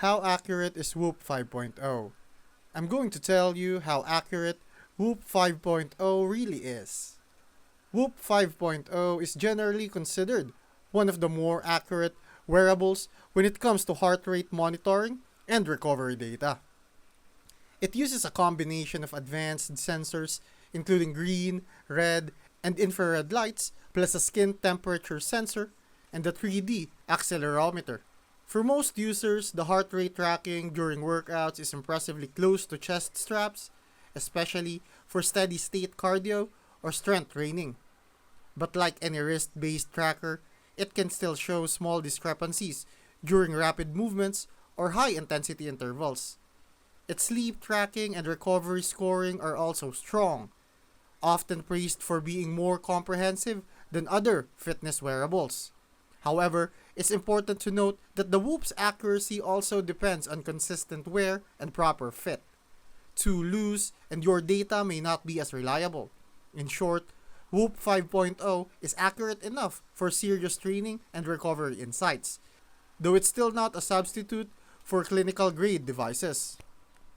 How accurate is Whoop 5.0? I'm going to tell you how accurate Whoop 5.0 really is. Whoop 5.0 is generally considered one of the more accurate wearables when it comes to heart rate monitoring and recovery data. It uses a combination of advanced sensors, including green, red, and infrared lights, plus a skin temperature sensor and a 3D accelerometer. For most users, the heart rate tracking during workouts is impressively close to chest straps, especially for steady state cardio or strength training. But like any wrist based tracker, it can still show small discrepancies during rapid movements or high intensity intervals. Its sleep tracking and recovery scoring are also strong, often praised for being more comprehensive than other fitness wearables. However, it's important to note that the Whoop's accuracy also depends on consistent wear and proper fit. Too loose and your data may not be as reliable. In short, Whoop 5.0 is accurate enough for serious training and recovery insights, though it's still not a substitute for clinical grade devices.